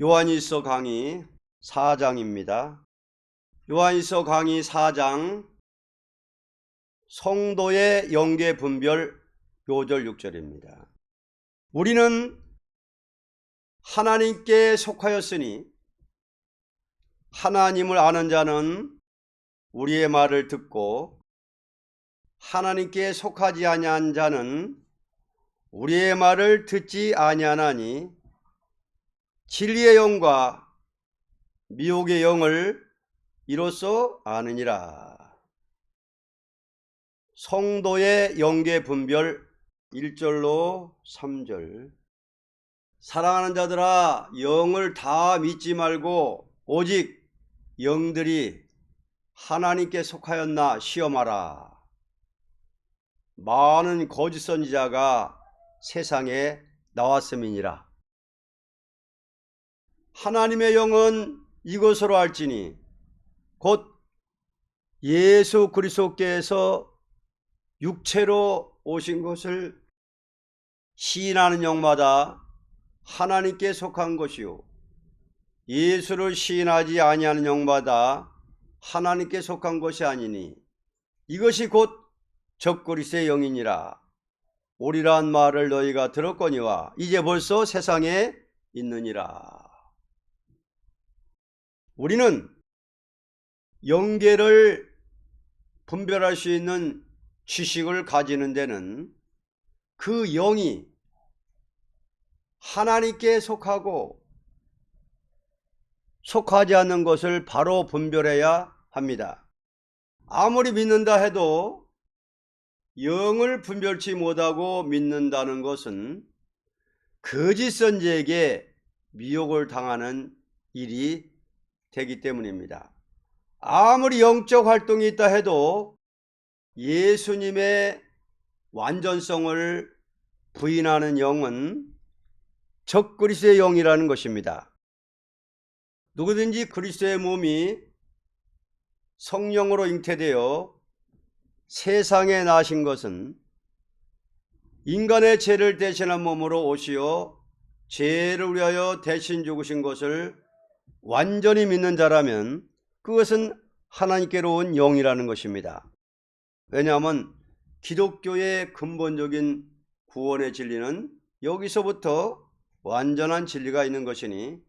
요한일서 강의 4장입니다. 요한일서 강의 4장 성도의 영계 분별 5절 6절입니다. 우리는 하나님께 속하였으니 하나님을 아는 자는 우리의 말을 듣고 하나님께 속하지 아니한 자는 우리의 말을 듣지 아니하나니 진리의 영과 미혹의 영을 이로써 아느니라. 성도의 영계 분별 1절로 3절. 사랑하는 자들아, 영을 다 믿지 말고 오직 영들이 하나님께 속하였나 시험하라. 많은 거짓 선지자가 세상에 나왔음이니라. 하나님의 영은 이것으로 알지니 곧 예수 그리스도께서 육체로 오신 것을 시인하는 영마다 하나님께 속한 것이요 예수를 시인하지 아니하는 영마다 하나님께 속한 것이 아니니 이것이 곧 적그리스도의 영이니라. 오리란 말을 너희가 들었거니와 이제 벌써 세상에 있느니라. 우리는 영계를 분별할 수 있는 지식을 가지는 데는 그 영이 하나님께 속하고 속하지 않는 것을 바로 분별해야 합니다. 아무리 믿는다 해도 영을 분별치 못하고 믿는다는 것은 거짓 선지에게 미혹을 당하는 일이 되기 때문입니다. 아무리 영적 활동이 있다 해도 예수님의 완전성을 부인하는 영은 적그리스도의 영이라는 것입니다. 누구든지 그리스도의 몸이 성령으로 잉태되어 세상에 나신 것은 인간의 죄를 대신한 몸으로 오시어 죄를 위하여 대신 죽으신 것을 완전히 믿는 자라면 그것은 하나님께로 온 영이라는 것입니다. 왜냐하면 기독교의 근본적인 구원의 진리는 여기서부터 완전한 진리가 있는 것이니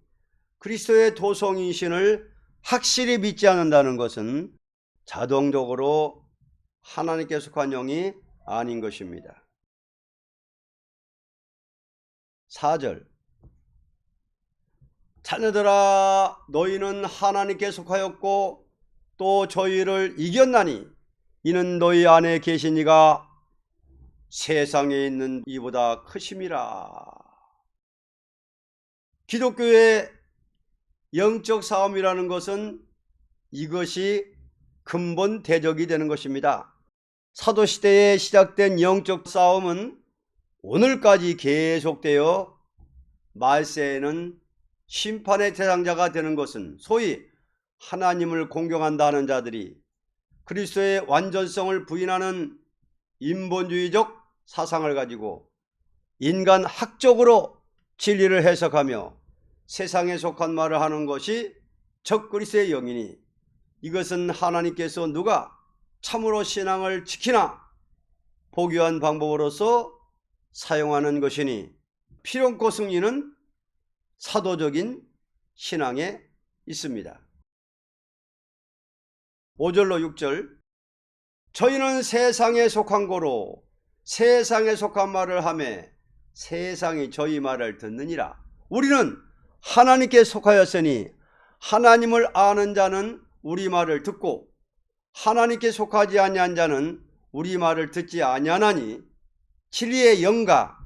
그리스도의 도성이신을 확실히 믿지 않는다는 것은 자동적으로 하나님께 속한 영이 아닌 것입니다. 4절. 자녀들아, 너희는 하나님께 속하였고 또 저희를 이겼나니 이는 너희 안에 계신 이가 세상에 있는 이보다 크심이라. 기독교의 영적 싸움이라는 것은 이것이 근본 대적이 되는 것입니다. 사도시대에 시작된 영적 싸움은 오늘까지 계속되어 말세에는 심판의 대상자가 되는 것은 소위 하나님을 공경한다는 자들이 그리스도의 완전성을 부인하는 인본주의적 사상을 가지고 인간 학적으로 진리를 해석하며 세상에 속한 말을 하는 것이 적그리스도의 영이니 이것은 하나님께서 누가 참으로 신앙을 지키나 보기 위한 방법으로서 사용하는 것이니 필연코 승리는 사도적인 신앙에 있습니다. 5절로 6절. 저희는 세상에 속한 거로 세상에 속한 말을 하며 세상이 저희 말을 듣느니라. 우리는 하나님께 속하였으니 하나님을 아는 자는 우리 말을 듣고 하나님께 속하지 아니한 자는 우리 말을 듣지 아니하나니 진리의 영과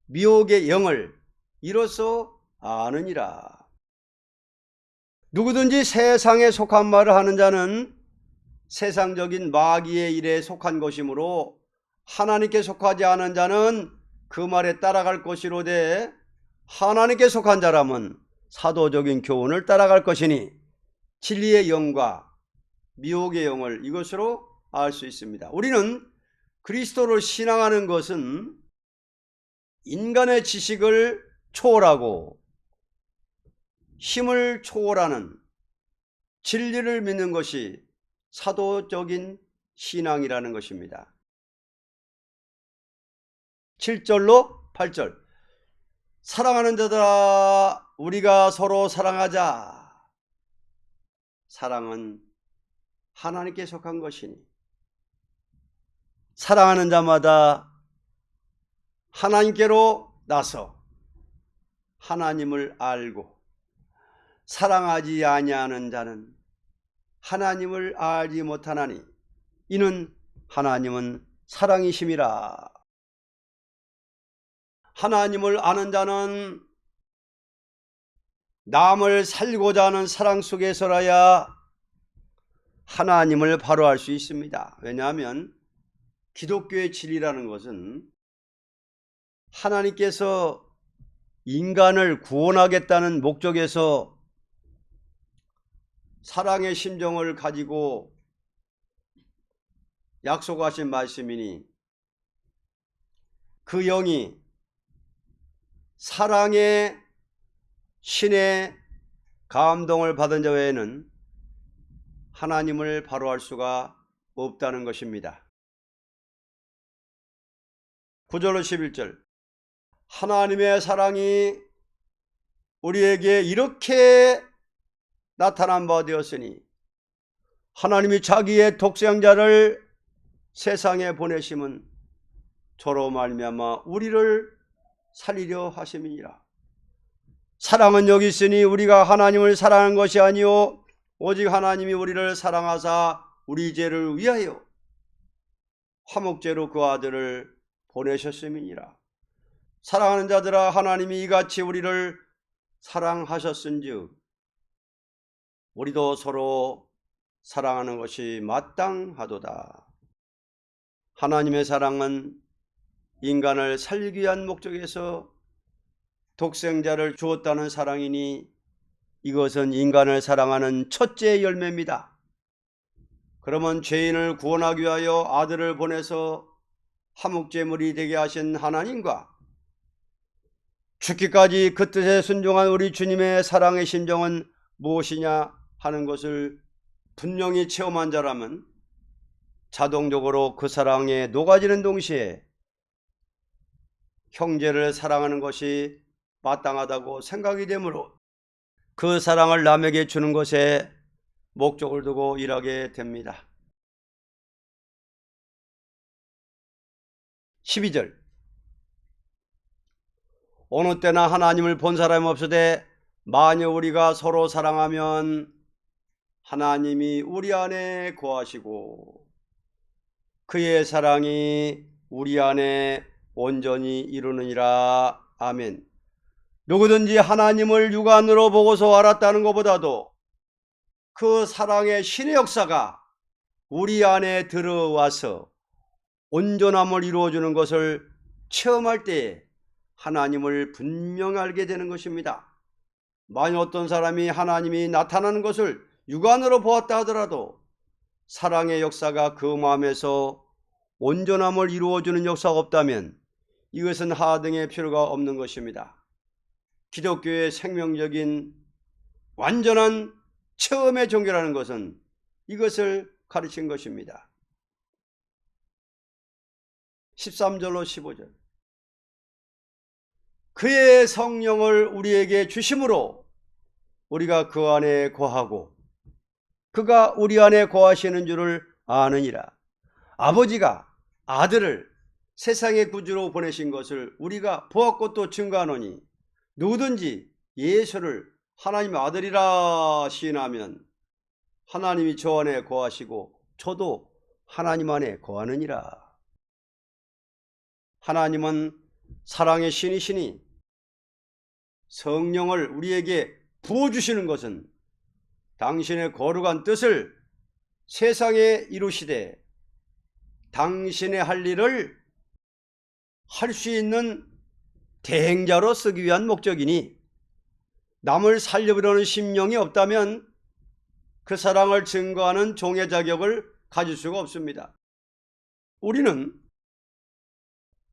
미혹의 영을 이로써 아느니라. 누구든지 세상에 속한 말을 하는 자는 세상적인 마귀의 일에 속한 것이므로 하나님께 속하지 않은 자는 그 말에 따라갈 것이로되 하나님께 속한 자라면 사도적인 교훈을 따라갈 것이니 진리의 영과 미혹의 영을 이것으로 알 수 있습니다. 우리는 그리스도를 신앙하는 것은 인간의 지식을 초월하고 힘을 초월하는 진리를 믿는 것이 사도적인 신앙이라는 것입니다. 7절로 8절. 사랑하는 자들아 우리가 서로 사랑하자. 사랑은 하나님께 속한 것이니 사랑하는 자마다 하나님께로 나서 하나님을 알고 사랑하지 아니하는 자는 하나님을 알지 못하나니 이는 하나님은 사랑이심이라. 하나님을 아는 자는 남을 살고자 하는 사랑 속에서라야 하나님을 바로 알 수 있습니다. 왜냐하면 기독교의 진리라는 것은 하나님께서 인간을 구원하겠다는 목적에서 사랑의 심정을 가지고 약속하신 말씀이니 그 영이 사랑의 신의 감동을 받은 자 외에는 하나님을 바로 알 수가 없다는 것입니다. 9절로 11절. 하나님의 사랑이 우리에게 이렇게 나타난 바 되었으니 하나님이 자기의 독생자를 세상에 보내심은 저로 말미암아 우리를 살리려 하심이니라. 사랑은 여기 있으니 우리가 하나님을 사랑한 것이 아니요 오직 하나님이 우리를 사랑하사 우리 죄를 위하여 화목제로 그 아들을 보내셨음이니라. 사랑하는 자들아 하나님이 이같이 우리를 사랑하셨은즉 우리도 서로 사랑하는 것이 마땅하도다. 하나님의 사랑은 인간을 살리기 위한 목적에서 독생자를 주었다는 사랑이니 이것은 인간을 사랑하는 첫째 열매입니다. 그러면 죄인을 구원하기 위하여 아들을 보내서 화목제물이 되게 하신 하나님과 죽기까지 그 뜻에 순종한 우리 주님의 사랑의 심정은 무엇이냐 하는 것을 분명히 체험한 자라면 자동적으로 그 사랑에 녹아지는 동시에 형제를 사랑하는 것이 마땅하다고 생각이 되므로 그 사랑을 남에게 주는 것에 목적을 두고 일하게 됩니다. 12절. 어느 때나 하나님을 본 사람이 없으되 만일 우리가 서로 사랑하면 하나님이 우리 안에 거하시고 그의 사랑이 우리 안에 온전히 이루느니라. 아멘. 누구든지 하나님을 육안으로 보고서 알았다는 것보다도 그 사랑의 신의 역사가 우리 안에 들어와서 온전함을 이루어주는 것을 체험할 때에 하나님을 분명히 알게 되는 것입니다. 만약 어떤 사람이 하나님이 나타나는 것을 육안으로 보았다 하더라도 사랑의 역사가 그 마음에서 온전함을 이루어주는 역사가 없다면 이것은 하등의 필요가 없는 것입니다. 기독교의 생명적인 완전한 체험의 종교라는 것은 이것을 가르친 것입니다. 13절로 15절. 그의 성령을 우리에게 주심으로 우리가 그 안에 거하고 그가 우리 안에 거하시는 줄을 아느니라. 아버지가 아들을 세상의 구주로 보내신 것을 우리가 보았고 또 증거하노니 누구든지 예수를 하나님의 아들이라 시인하면 하나님이 저 안에 거하시고 저도 하나님 안에 거하느니라. 하나님은 사랑의 신이시니 성령을 우리에게 부어주시는 것은 당신의 거룩한 뜻을 세상에 이루시되 당신의 할 일을 할 수 있는 대행자로 쓰기 위한 목적이니 남을 살려보려는 심령이 없다면 그 사랑을 증거하는 종의 자격을 가질 수가 없습니다. 우리는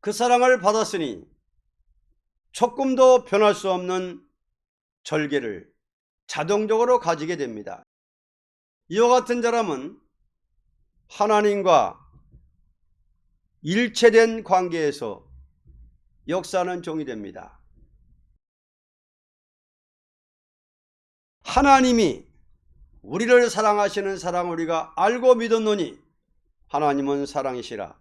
그 사랑을 받았으니 조금도 변할 수 없는 절개를 자동적으로 가지게 됩니다. 이와 같은 사람은 하나님과 일체된 관계에서 역사하는 종이 됩니다. 하나님이 우리를 사랑하시는 사랑을 우리가 알고 믿었노니 하나님은 사랑이시라.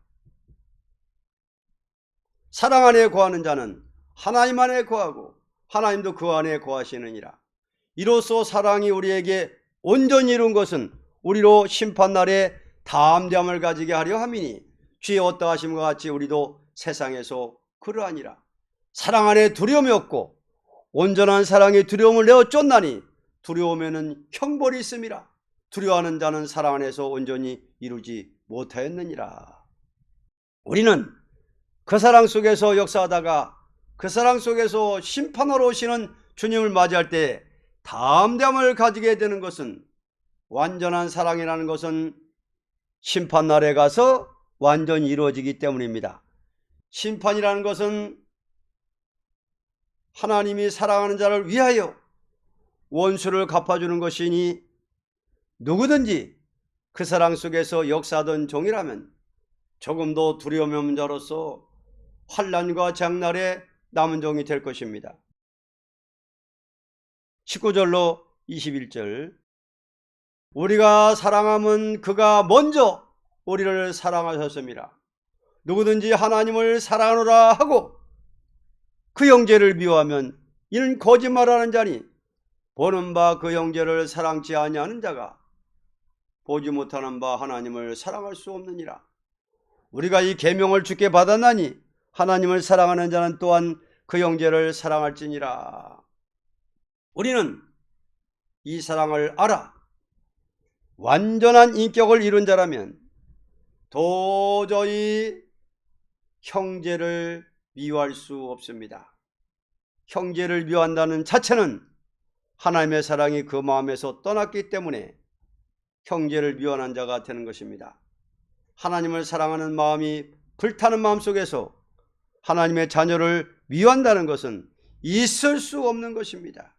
사랑 안에 거하는 자는 하나님 안에 거하고 하나님도 그 안에 거하시느니라. 이로써 사랑이 우리에게 온전히 이룬 것은 우리로 심판날에 담대함을 가지게 하려 함이니 주의 어떠하심과 같이 우리도 세상에서 그러하니라. 사랑 안에 두려움이 없고 온전한 사랑의 두려움을 내어 쫓나니 두려움에는 형벌이 있음이라. 두려워하는 자는 사랑 안에서 온전히 이루지 못하였느니라. 우리는 그 사랑 속에서 역사하다가 그 사랑 속에서 심판하러 오시는 주님을 맞이할 때 담대함을 가지게 되는 것은, 완전한 사랑이라는 것은 심판날에 가서 완전히 이루어지기 때문입니다. 심판이라는 것은 하나님이 사랑하는 자를 위하여 원수를 갚아주는 것이니 누구든지 그 사랑 속에서 역사하던 종이라면 조금도 두려움이 없는 자로서 환난과 장날에 남은 종이 될 것입니다. 19절로 21절, 우리가 사랑함은 그가 먼저 우리를 사랑하셨습니다. 누구든지 하나님을 사랑하노라 하고 그 형제를 미워하면 이는 거짓말하는 자니 보는 바 그 형제를 사랑치 아니하는 자가 보지 못하는 바 하나님을 사랑할 수 없느니라. 우리가 이 계명을 주께 받았나니 하나님을 사랑하는 자는 또한 그 형제를 사랑할지니라. 우리는 이 사랑을 알아 완전한 인격을 이룬 자라면 도저히 형제를 미워할 수 없습니다. 형제를 미워한다는 자체는 하나님의 사랑이 그 마음에서 떠났기 때문에 형제를 미워하는 자가 되는 것입니다. 하나님을 사랑하는 마음이 불타는 마음 속에서 하나님의 자녀를 미워한다는 것은 있을 수 없는 것입니다.